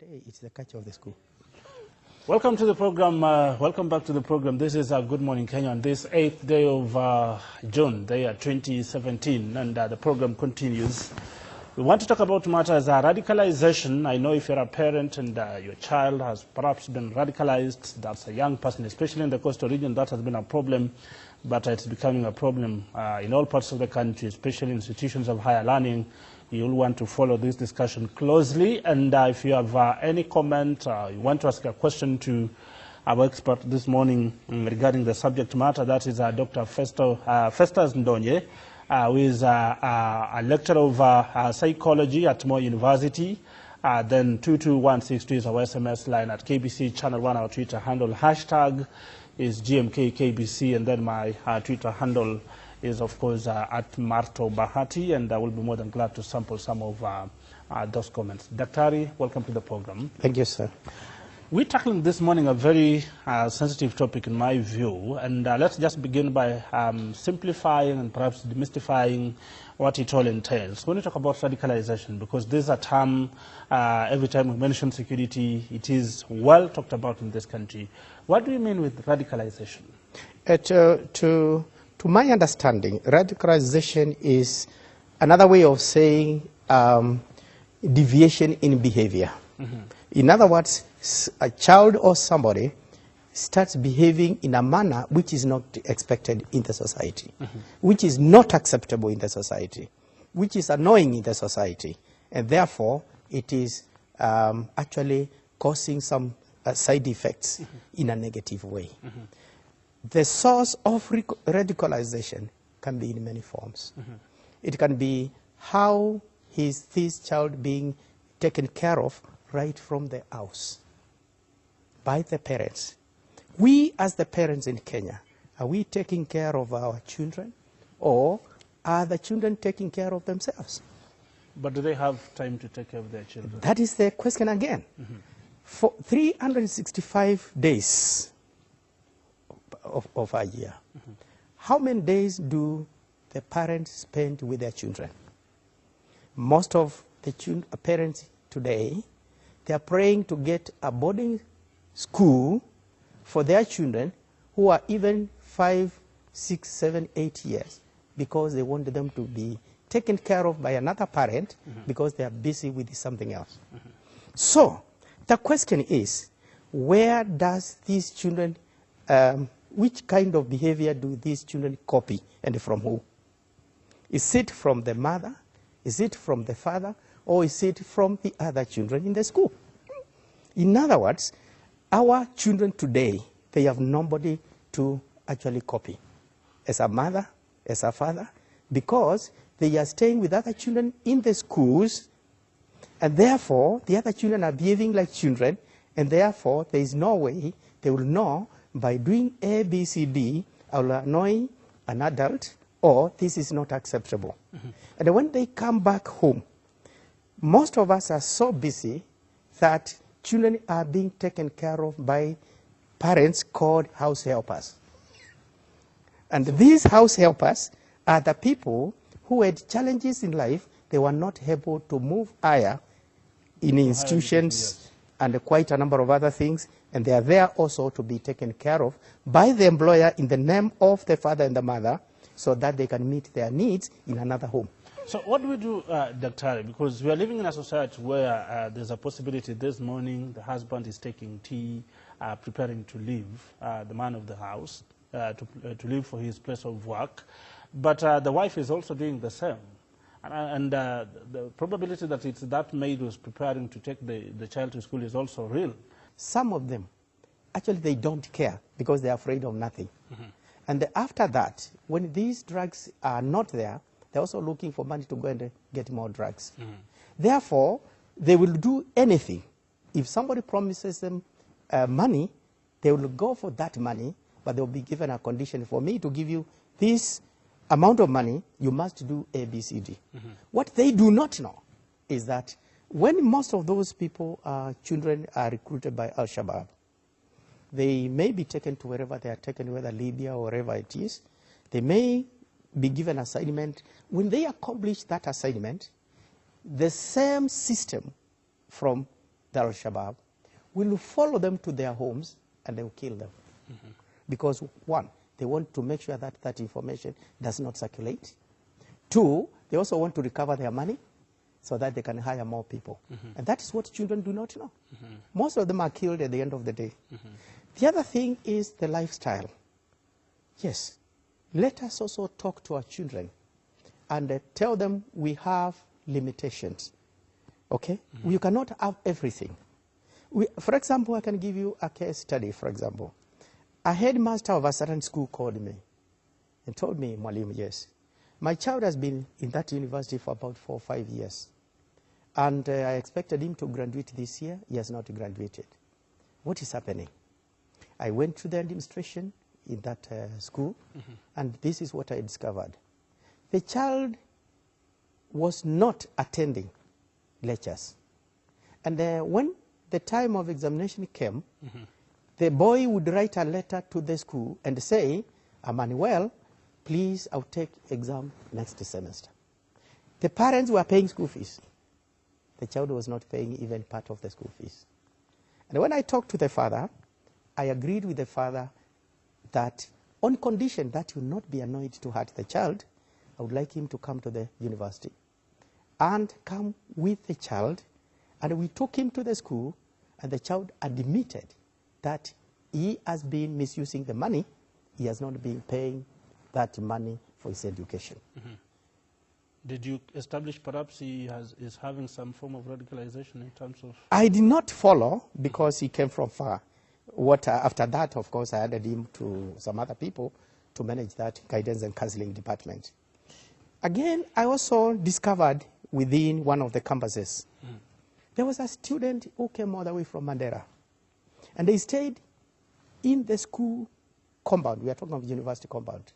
Today, it's the culture of the school. Welcome to the program. Welcome back to the program. This is Good Morning Kenya on this 8th day of June, the year 2017, and the program continues. We want to talk about matters radicalization. I know if you're a parent and your child has perhaps been radicalized, that's a young person, especially in the coastal region, that has been a problem, but it's becoming a problem in all parts of the country, especially institutions of higher learning. You'll want to follow this discussion closely, and if you have any comment, you want to ask a question to our expert this morning regarding the subject matter, that is Dr. Festus Ndonye, who is a lecturer of psychology at Moi University. Then 22162 is our SMS line at KBC Channel 1, our Twitter handle. Hashtag is GMK KBC, and then my Twitter handle is, of course, at Marto Bahati, and I will be more than glad to sample some of those comments. Daktari, welcome to the program. Thank you, sir. We're tackling this morning a very sensitive topic in my view, and let's just begin by simplifying and perhaps demystifying what it all entails. When we talk about radicalization, because this is a term, every time we mention security, it is well talked about in this country. What do you mean with radicalization? To my understanding, radicalization is another way of saying deviation in behavior. Mm-hmm. In other words, a child or somebody starts behaving in a manner which is not expected in the society, mm-hmm. which is not acceptable in the society, which is annoying in the society, and therefore it is actually causing some side effects mm-hmm. in a negative way. Mm-hmm. The source of radicalization can be in many forms. Mm-hmm. It can be how is this child being taken care of right from the house by the parents. We as the parents in Kenya, are we taking care of our children, or are the children taking care of themselves? But do they have time to take care of their children? That is the question again. Mm-hmm. For 365 days of a year, mm-hmm. how many days do the parents spend with their children? Most of the parents today, they are praying to get a boarding school for their children who are even 5, 6, 7, 8 years, because they want them to be taken care of by another parent, mm-hmm. because they are busy with something else. Mm-hmm. So the question is, where does these children, which kind of behavior do these children copy, and from who? Is it from the mother? Is it from the father? Or is it from the other children in the school? In other words, our children today, they have nobody to actually copy, as a mother, as a father, because they are staying with other children in the schools, and therefore the other children are behaving like children, and therefore there is no way they will know by doing A, B, C, D, I will annoy an adult, or this is not acceptable. Mm-hmm. And when they come back home, most of us are so busy that children are being taken care of by parents called house helpers. And these house helpers are the people who had challenges in life. They were not able to move higher in institutions, yes. and quite a number of other things, and they are there also to be taken care of by the employer in the name of the father and the mother, so that they can meet their needs in another home. So what do we do, Dr. Because we are living in a society where there's a possibility this morning the husband is taking tea, preparing to leave, the man of the house, to leave for his place of work, but the wife is also doing the same. And the probability that it's that maid who's preparing to take the child to school is also real. Some of them, actually they don't care because they're afraid of nothing. Mm-hmm. And after that, when these drugs are not there, they're also looking for money to go and get more drugs. Mm-hmm. Therefore, they will do anything. If somebody promises them money, they will go for that money, but they'll be given a condition: for me to give you this amount of money, you must do A, B, C, D. Mm-hmm. What they do not know is that when most of those people, children, are recruited by Al-Shabaab, they may be taken to wherever they are taken, whether Libya or wherever it is. They may be given assignment. When they accomplish that assignment, the same system from the Al-Shabaab, will follow them to their homes and they will kill them. Because one, they want to make sure that that information does not circulate. Two, they also want to recover their money so that they can hire more people. And that is what children do not know. Most of them are killed at the end of the day. The other thing is the lifestyle. Yes, let us also talk to our children and tell them we have limitations. Okay? You cannot have everything. For example, I can give you a case study, for example. A headmaster of a certain school called me and told me, Mwalimu, yes, my child has been in that university for about 4 or 5 years. And I expected him to graduate this year. He has not graduated. What is happening? I went to the administration in that school, and this is what I discovered. The child was not attending lectures. And when the time of examination came, the boy would write a letter to the school and say, Emmanuel, please, I'll take exam next semester. The parents were paying school fees. The child was not paying even part of the school fees. And when I talked to the father, I agreed with the father that on condition that he will not be annoyed to hurt the child, I would like him to come to the university and come with the child. And we took him to the school, and the child admitted that he has been misusing the money. He has not been paying that money for his education. Did you establish perhaps he is having some form of radicalization in terms of... I did not follow because he came from far. After that, of course, I added him to some other people to manage that guidance and counseling department. Again, I also discovered within one of the campuses, there was a student who came all the way from Mandera. And they stayed in the school compound. We are talking of university compound.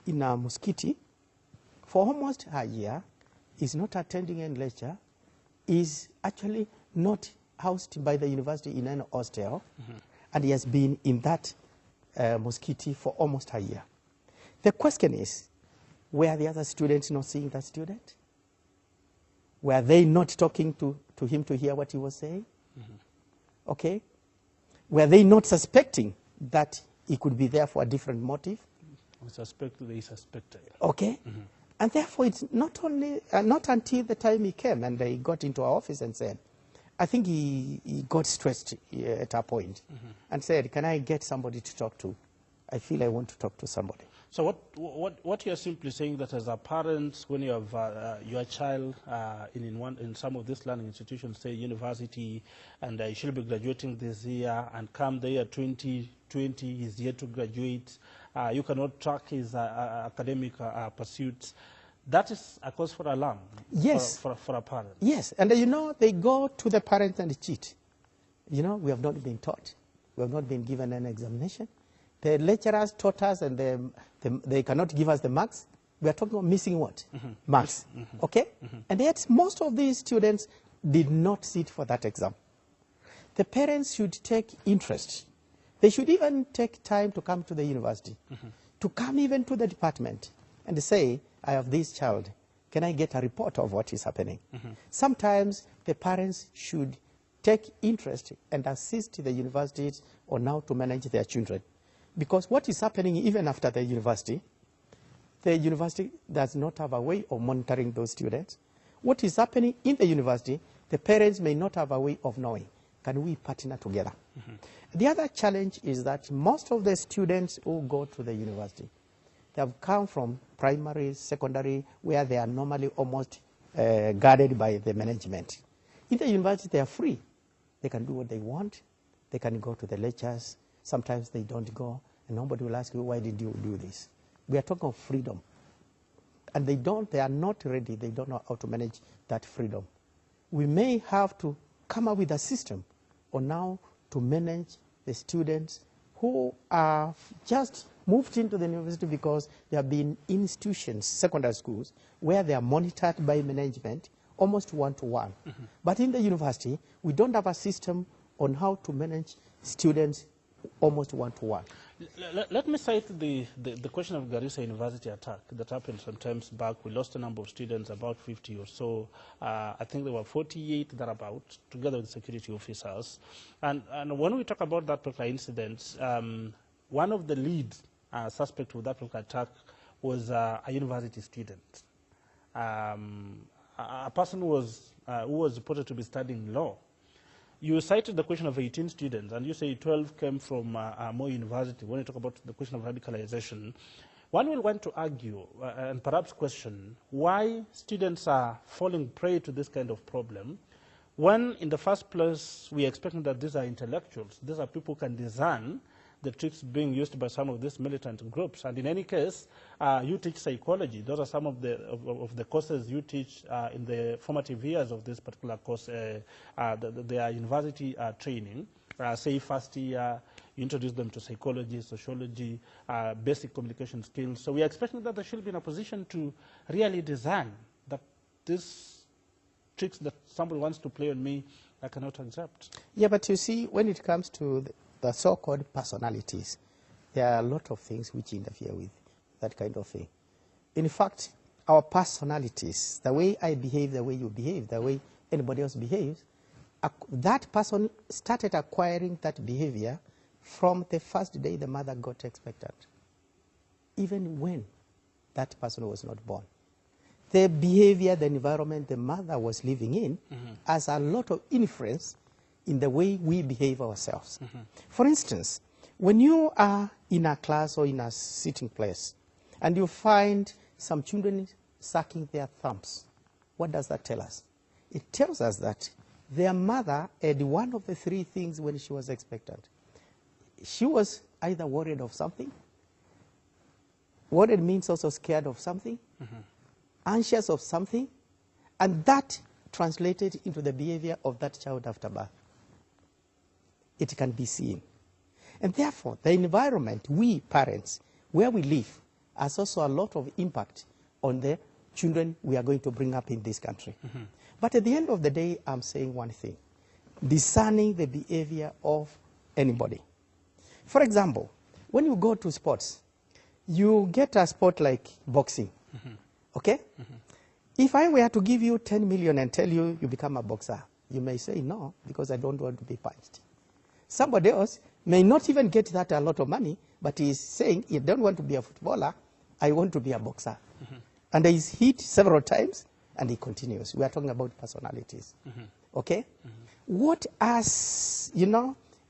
In a Muskiti for almost a year. Is not attending any lecture. Is actually not housed by the university in an hostel. And he has been in that Muskiti for almost a year. The question is, were the other students not seeing that student? Were they not talking to him to hear what he was saying? Okay? Were they not suspecting that he could be there for a different motive? They suspected. Okay? And therefore, it's not only, not until the time he came and they got into our office and said, I think he got stressed at a point and said, can I get somebody to talk to? I feel I want to talk to somebody. So what you're simply saying that as a parent, when you have your child in some of these learning institutions, say university, and you should be graduating this year, and come the year 2020, he's yet to graduate, you cannot track his academic pursuits. That is a cause for alarm. Yes. For a parent. Yes, and you know, they go to the parents and cheat. You know, we have not been taught. We have not been given an examination. The lecturers taught us, and they cannot give us the marks. We are talking about missing what? Marks. Okay? And yet, most of these students did not sit for that exam. The parents should take interest. They should even take time to come to the university, to come even to the department and say, I have this child. Can I get a report of what is happening? Sometimes the parents should take interest and assist the universities on how to manage their children. Because what is happening even after the university does not have a way of monitoring those students. What is happening in the university, the parents may not have a way of knowing. Can we partner together? The other challenge is that most of the students who go to the university, they have come from primary, secondary, where they are normally almost guarded by the management. In the university, they are free. They can do what they want. They can go to the lectures. Sometimes they don't go, and nobody will ask you, why did you do this? We are talking of freedom. And they are not ready. They don't know how to manage that freedom. We may have to come up with a system on how to manage the students who are just moved into the university because they have been in institutions, secondary schools, where they are monitored by management almost one-to-one. But in the university, we don't have a system on how to manage students almost one-to-one. Let me cite the question of Garissa University attack that happened some times back. We lost a number of students, about 50 or so. I think there were 48 thereabouts, together with security officers. And when we talk about that particular incident, one of the lead suspects of that particular attack was a university student. A person who was reported to be studying law. You cited the question of 18 students, and you say 12 came from Moi University. When you talk about the question of radicalization, one will want to argue and perhaps question why students are falling prey to this kind of problem when, in the first place, we are expecting that these are intellectuals. These are people who can discern the tricks being used by some of these militant groups. And in any case, you teach psychology. Those are some of the courses you teach in the formative years of this particular course, their university training. Say first year, you introduce them to psychology, sociology, basic communication skills. So we are expecting that they should be in a position to really discern that these tricks that somebody wants to play on me, I cannot accept. Yeah, but you see, when it comes to the so-called personalities, there are a lot of things which interfere with that kind of thing. In fact, our personalities, the way I behave, the way you behave, the way anybody else behaves, that person started acquiring that behavior from the first day the mother got expectant, even when that person was not born. The behavior, the environment the mother was living in has a lot of influence in the way we behave ourselves. For instance, when you are in a class or in a sitting place and you find some children sucking their thumbs, what does that tell us? It tells us that their mother had one of the three things when she was expectant. She was either worried of something, worried means also scared of something, anxious of something, and that translated into the behavior of that child after birth. It can be seen. And therefore, the environment, we parents, where we live, has also a lot of impact on the children we are going to bring up in this country. But at the end of the day, I'm saying one thing, discerning the behavior of anybody. For example, when you go to sports, you get a sport like boxing, okay? If I were to give you 10 million and tell you you become a boxer, you may say no, because I don't want to be punched. Somebody else may not even get that a lot of money, but he is saying, you don't want to be a footballer, I want to be a boxer. And he's hit several times, and he continues. We are talking about personalities, okay? What has,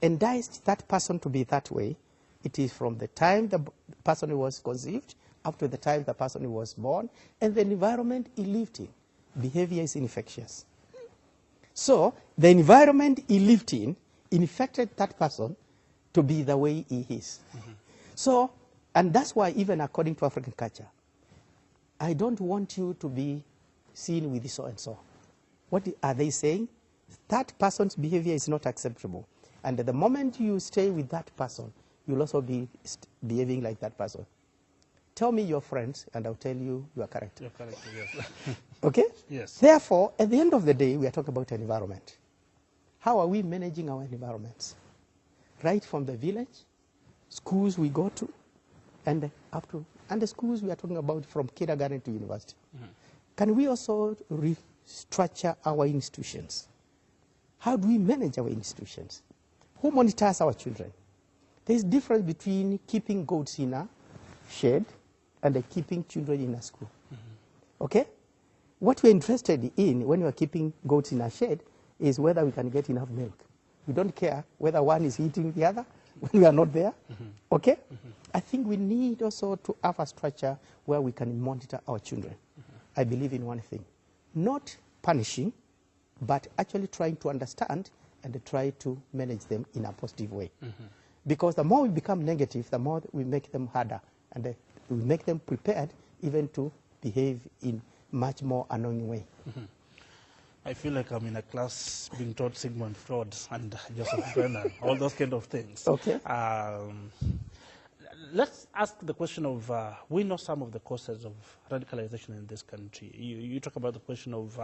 enticed that person to be that way? It is from the time the person was conceived up to the time the person was born, and the environment he lived in. Behavior is infectious. So the environment he lived in infected that person to be the way he is. So, and that's why even according to African culture, I don't want you to be seen with so-and-so. What are they saying? That person's behavior is not acceptable. And at the moment you stay with that person, you'll also be behaving like that person. Tell me your friends, and I'll tell you your character. Your character, yes. Okay? Yes. Therefore, at the end of the day, we are talking about environment. How are we managing our environments? Right from the village, schools we go to, and up to, and the schools we are talking about from kindergarten to university. Can we also restructure our institutions? How do we manage our institutions? Who monitors our children? There's a difference between keeping goats in a shed and keeping children in a school. Okay? What we're interested in when we're keeping goats in a shed is whether we can get enough milk. We don't care whether one is eating the other when we are not there. Okay? I think we need also to have a structure where we can monitor our children. I believe in one thing, not punishing, but actually trying to understand and try to manage them in a positive way. Because the more we become negative, the more we make them harder, and we make them prepared even to behave in much more annoying way. I feel like I'm in a class being taught Sigmund Freud and Joseph Brennan, all those kind of things. Okay. let's ask the question of, we know some of the causes of radicalization in this country. You talk about the question of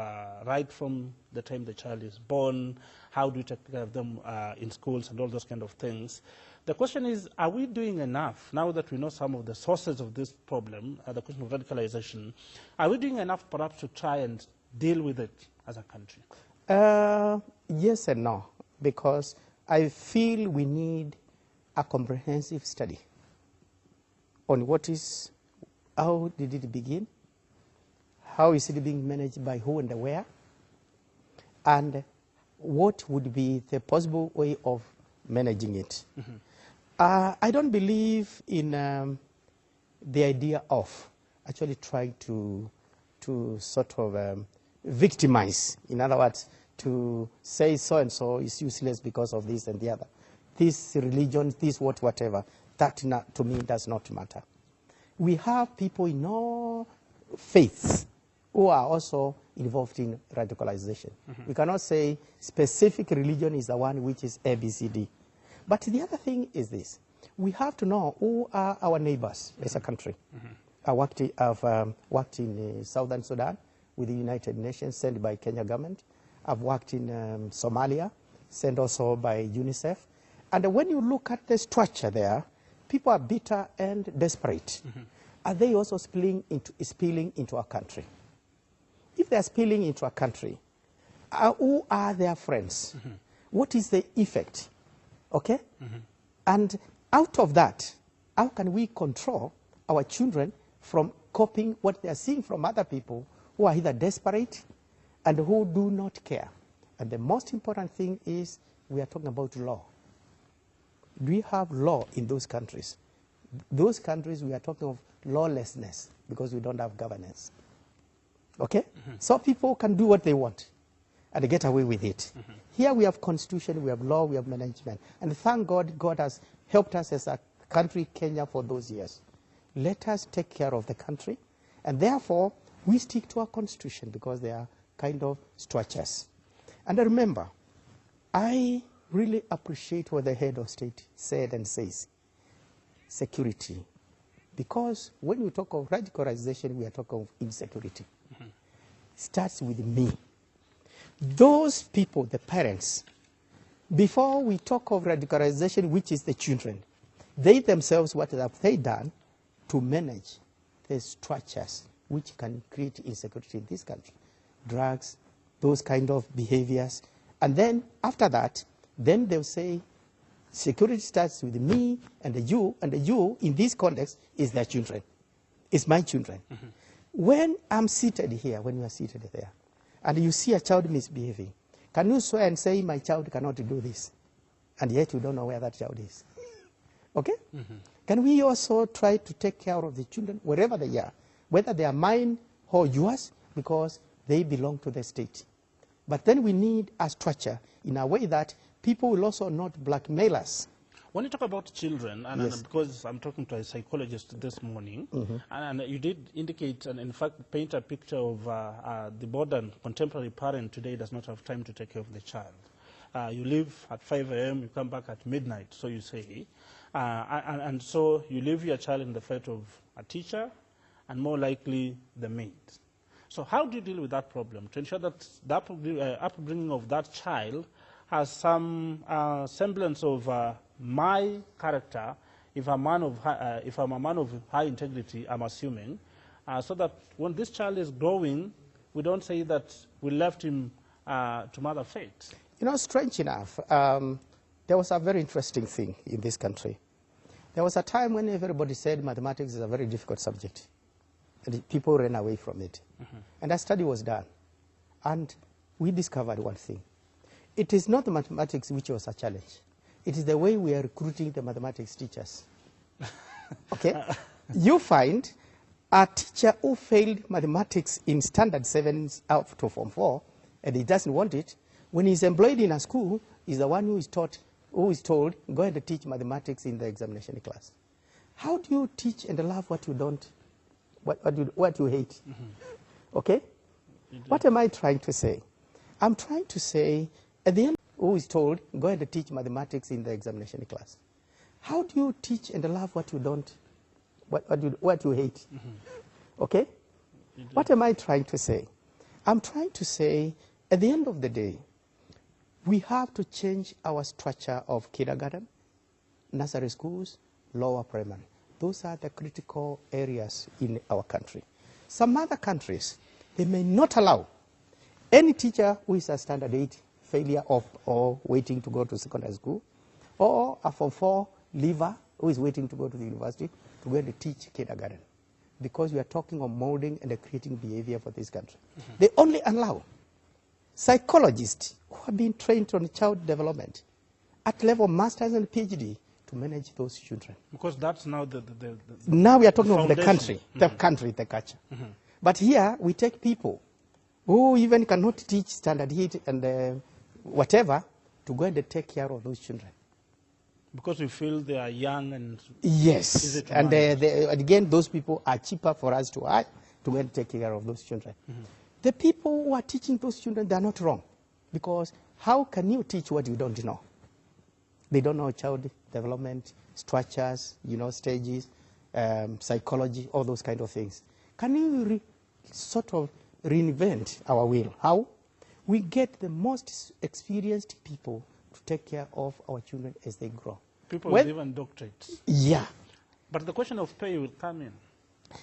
right from the time the child is born, how do we take care of them in schools and all those kind of things. The question is, are we doing enough, now that we know some of the sources of this problem, the question of radicalization, are we doing enough perhaps to try and deal with it as a country? Yes and no, because I feel we need a comprehensive study on how did it begin, how is it being managed by who and where, and what would be the possible way of managing it. Mm-hmm. I don't believe in the idea of actually trying to sort of victimize. In other words, to say so-and-so is useless because of this and the other. This religion, this whatever, that to me does not matter. We have people in all faiths who are also involved in radicalization. Mm-hmm. We cannot say specific religion is the one which is ABCD. But the other thing is this. We have to know who are our neighbors as a country. Mm-hmm. I've worked in Southern Sudan with the United Nations sent by Kenya government. I've worked in Somalia, sent also by UNICEF. And when you look at the structure there, people are bitter and desperate. Mm-hmm. Are they also spilling into our country? If they are spilling into our country, who are their friends? Mm-hmm. What is the effect? Okay? Mm-hmm. And out of that, how can we control our children from copying what they are seeing from other people who are either desperate and who do not care? And the most important thing is we are talking about law. We have law in those countries. Those countries, we are talking of lawlessness because we don't have governance. Okay? Mm-hmm. So people can do what they want and get away with it. Mm-hmm. Here we have constitution, we have law, we have management. And thank God, God has helped us as a country, Kenya, for those years. Let us take care of the country. And therefore, we stick to our constitution because they are kind of structures. And remember, I really appreciate what the head of state said and says. Security. Because when we talk of radicalization, we are talking of insecurity. Mm-hmm. It starts with me. Those people, the parents, before we talk of radicalization, which is the children, they themselves, what have they done to manage the structures which can create insecurity in this country? Drugs, those kind of behaviors. And then after that, then they'll say, security starts with me and the you in this context is their children. It's my children. Mm-hmm. When I'm seated here, when you are seated there, and you see a child misbehaving, can you swear and say, my child cannot do this? And yet you don't know where that child is. Okay? Mm-hmm. Can we also try to take care of the children, wherever they are, whether they are mine or yours, because they belong to the state. But then we need a structure in a way that people will also not blackmail us. When you talk about children, and, yes, and because I'm talking to a psychologist this morning, mm-hmm, and you did indicate and in fact paint a picture of the modern contemporary parent today does not have time to take care of the child. You leave at 5 a.m., you come back at midnight, so you say. And so you leave your child in the fate of a teacher and more likely the maid. So how do you deal with that problem to ensure that the upbringing of that child has some semblance of my character, if I'm a man of high integrity, I'm assuming, so that when this child is growing, we don't say that we left him to mother fate? You know, strange enough, there was a very interesting thing in this country. There was a time when everybody said mathematics is a very difficult subject, and people ran away from it. Mm-hmm. And a study was done, and we discovered one thing. It is not the mathematics which was a challenge. It is the way we are recruiting the mathematics teachers. Okay? You find a teacher who failed mathematics in standard 7 up to Form 4, and he doesn't want it. When he's employed in a school, he's the one who is told, go ahead and teach mathematics in the examination class. How do you teach and love what you don't, what you hate? Mm-hmm. Okay? What am I trying to say? I'm trying to say, at the end, who is told, go ahead and teach mathematics in the examination class. How do you teach and love what you don't, what you hate? Okay? What am I trying to say? I'm trying to say, at the end of the day, we have to change our structure of kindergarten, nursery schools, lower primary. Those are the critical areas in our country. Some other countries, they may not allow any teacher who is a standard 8 failure or waiting to go to secondary school, or a Form 4 leaver who is waiting to go to the university to go and teach kindergarten. Because we are talking of molding and creating behavior for this country. They only allow psychologists who have been trained on child development at level masters and PhD to manage those children. Because that's now the now we are talking of the foundation. country, the culture. But here we take people who even cannot teach standard 8 and whatever to go and take care of those children. Because we feel they are young and... Yes, and again, those people are cheaper for us to hire to go and take care of those children. The people who are teaching those children, they are not wrong. Because how can you teach what you don't know? They don't know child development, structures, stages, psychology, all those kind of things. Can you sort of reinvent our wheel? How? We get the most experienced people to take care of our children as they grow. People with even doctorates. Yeah. But the question of pay will come in.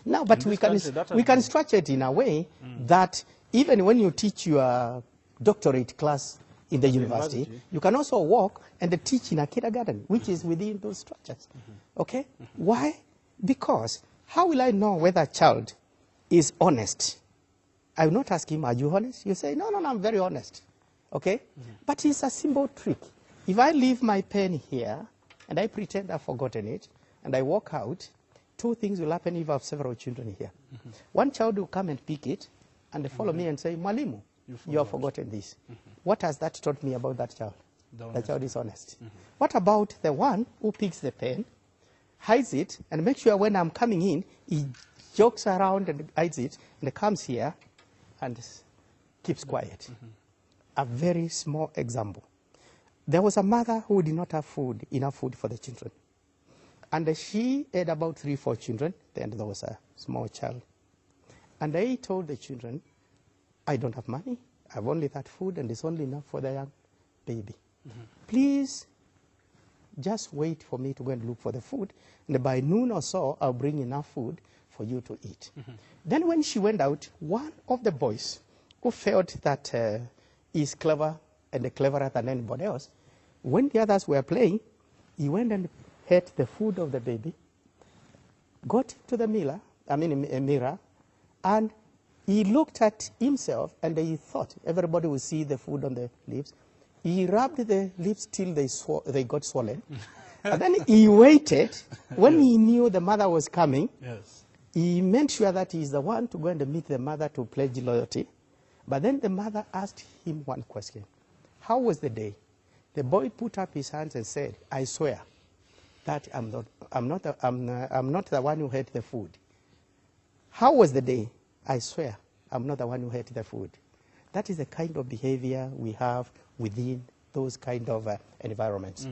No, but we can structure it in a way that even when you teach your doctorate class in the university, you can also work and teach in a kindergarten, which is within those structures. Okay? Why? Because how will I know whether a child is honest? I will not ask him, are you honest? You say, no, I'm very honest. Okay? But it's a simple trick. If I leave my pen here and I pretend I've forgotten it and I walk out, two things will happen if I have several children here. One child will come and pick it and follow me and say, Mwalimu, you have forgotten this. What has that taught me about that child? The child is honest. What about the one who picks the pen, hides it, and makes sure when I'm coming in, he jokes around and hides it, and comes here and keeps quiet? A very small example. There was a mother who did not have enough food for the children. And she had about 3-4 children, then there was a small child. And they told the children, I don't have money, I have only that food and it's only enough for the young baby. Please just wait for me to go and look for the food, and by noon or so, I'll bring enough food for you to eat. Then when she went out, one of the boys who felt that he's clever and cleverer than anybody else, when the others were playing, he went and ate the food of the baby, got to the mirror, and he looked at himself and he thought everybody would see the food on the lips. He rubbed the lips till they got swollen. And then he waited. When he knew the mother was coming, he made sure that he's the one to go and meet the mother to pledge loyalty. But then the mother asked him one question. How was the day? The boy put up his hands and said, I swear that I'm not the one who ate the food. How was the day? I swear I'm not the one who ate the food. That is the kind of behavior we have within those kind of environments.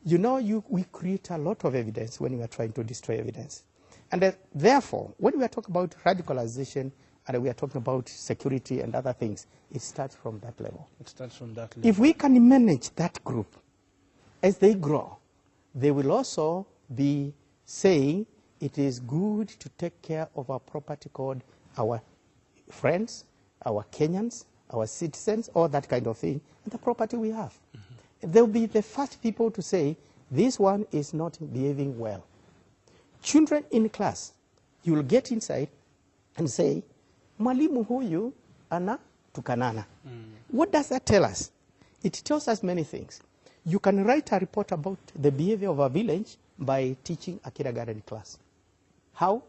We create a lot of evidence when we are trying to destroy evidence. And therefore, when we are talking about radicalization and we are talking about security and other things, it starts from that level. It starts from that level. If we can manage that group, as they grow, they will also be saying it is good to take care of our property called our friends, our Kenyans, our citizens, all that kind of thing, and the property we have. They'll be the first people to say, this one is not behaving well. Children in class, you will get inside and say, Mwalimu huyu ana tukanana. What does that tell us? It tells us many things. You can write a report about the behavior of a village by teaching a kindergarten class. How?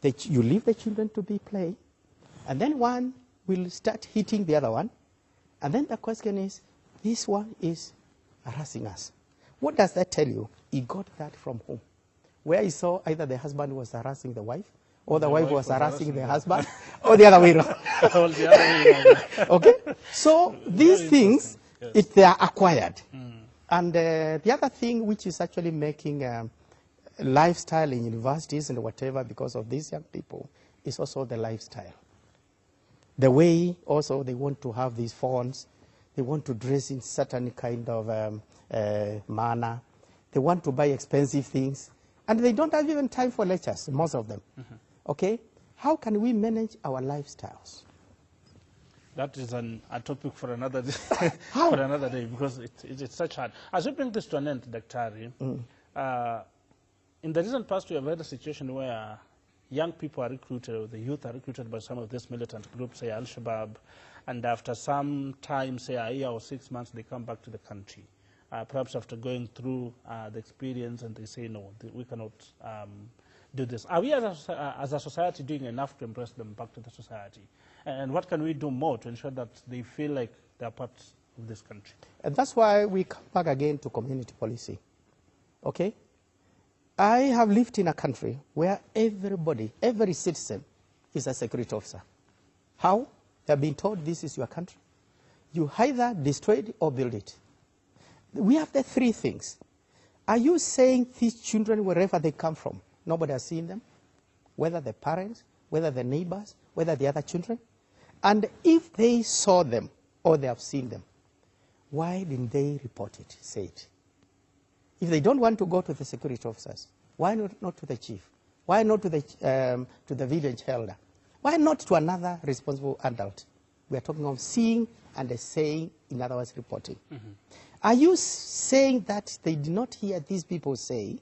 You leave the children to be playing, and then one will start hitting the other one, and then the question is, this one is harassing us. What does that tell you? He got that from home, where he saw either the husband was harassing the wife, or the wife was harassing the husband, or the other way around. Okay? So these things, they are acquired. And the other thing which is actually making lifestyle in universities and whatever because of these young people is also the lifestyle. The way also they want to have these phones, they want to dress in certain kind of manner, they want to buy expensive things, and they don't have even time for lectures, most of them. Okay? How can we manage our lifestyles? That is a topic for another day, for another day, because it's such hard. As we bring this to an end, Daktari, in the recent past, we have had a situation where young people are recruited, or the youth are recruited by some of these militant groups, say Al-Shabaab, and after some time, say a year or 6 months, they come back to the country. Perhaps after going through the experience, and they say, no, we cannot do this. Are we as a society doing enough to embrace them back to the society? And what can we do more to ensure that they feel like they're part of this country? And that's why we come back again to community policing. Okay? I have lived in a country where everybody, every citizen is a security officer. How? They have been told this is your country. You either destroy it or build it. We have the three things. Are you saying these children, wherever they come from, nobody has seen them? Whether the parents, whether the neighbors, whether the other children? And if they saw them or they have seen them, why didn't they report it, say it? If they don't want to go to the security officers, why not to the chief? Why not to the village elder? Why not to another responsible adult? We are talking of seeing and saying, in other words, reporting. Are you saying that they did not hear these people say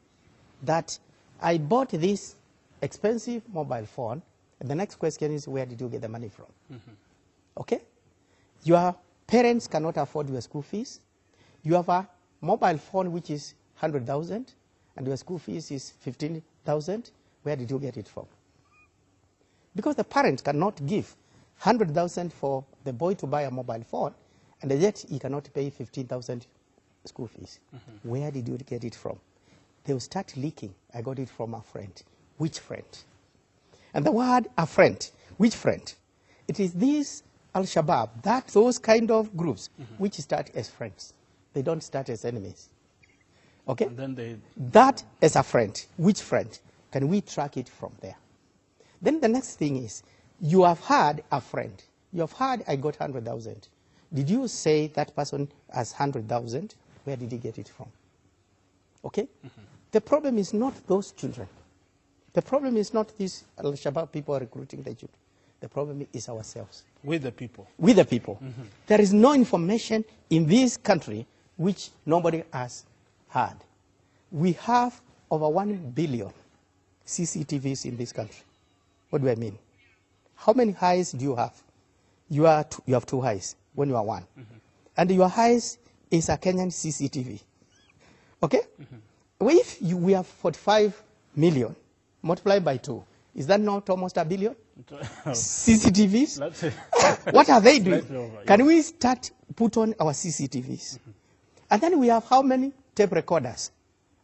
that I bought this expensive mobile phone, and the next question is, where did you get the money from? Okay? Your parents cannot afford your school fees. You have a mobile phone which is 100,000, and your school fees is 15,000. Where did you get it from? Because the parent cannot give 100,000 for the boy to buy a mobile phone, and yet he cannot pay 15,000 school fees. Where did you get it from? They will start leaking. I got it from a friend. Which friend? And the word a friend, which friend? It is these Al-Shabaab, those kind of groups which start as friends. They don't start as enemies. Okay? And then that as a friend. Which friend? Can we track it from there? Then the next thing is, you have had a friend. You have heard, I got 100,000. Did you say that person has 100,000? Where did he get it from? Okay? The problem is not those children. The problem is not these Al-Shabaab people recruiting the children. The problem is ourselves. With the people. With the people. There is no information in this country which nobody has heard. We have over 1 billion CCTVs in this country. What do I mean? How many eyes do you have? You have 2 eyes when you are 1. And your eyes is a Kenyan CCTV. Okay? If we have 45 million, multiplied by 2, is that not almost 1 billion? CCTVs? What are they doing? Can we start put on our CCTVs? And then we have how many tape recorders?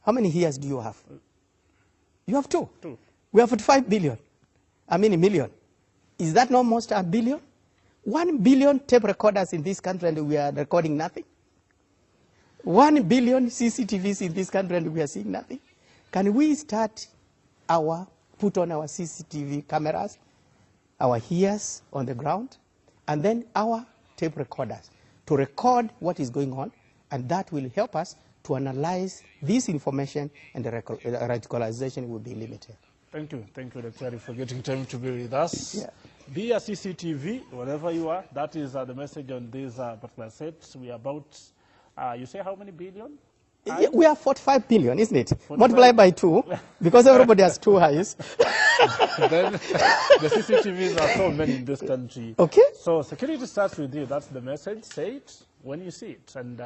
How many ears do you have? You have 2. We have 45 billion. How many million? Is that not almost 1 billion? 1 billion tape recorders in this country and we are recording nothing? 1 billion CCTVs in this country and we are seeing nothing? Can we start put on our CCTV cameras, our ears on the ground, and then our tape recorders to record what is going on, and that will help us to analyze this information, and the radicalization will be limited. Thank you, Dr. for getting time to be with us. Yeah. Be a CCTV, wherever you are. That is the message on this particular set. We are about, you say how many billion? We are 45 billion, isn't it? 45. Multiply by 2, because everybody has 2 eyes. Then the CCTVs are so many in this country. Okay. So security starts with you. That's the message. Say it when you see it. And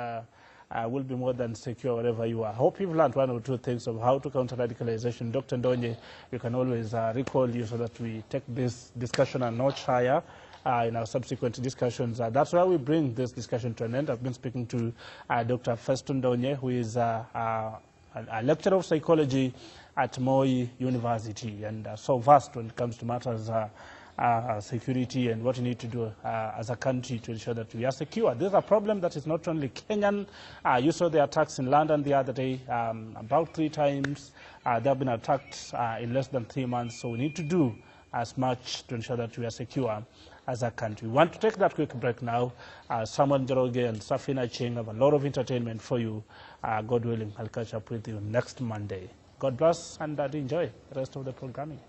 will be more than secure wherever you are. I hope you've learned 1 or 2 things of how to counter radicalization. Dr. Ndonye, you can always recall you so that we take this discussion a notch higher in our subsequent discussions. That's why we bring this discussion to an end. I've been speaking to Dr. Feston Ndonye, who is a lecturer of psychology at Moi University, and so vast when it comes to matters security and what we need to do as a country to ensure that we are secure. This is a problem that is not only Kenyan. You saw the attacks in London the other day, about 3 times. They have been attacked in less than 3 months, so we need to do as much to ensure that we are secure as a country. We want to take that quick break now. Samuel Njoroge and Safina Cheng have a lot of entertainment for you. God willing, I'll catch up with you next Monday. God bless and enjoy the rest of the programming.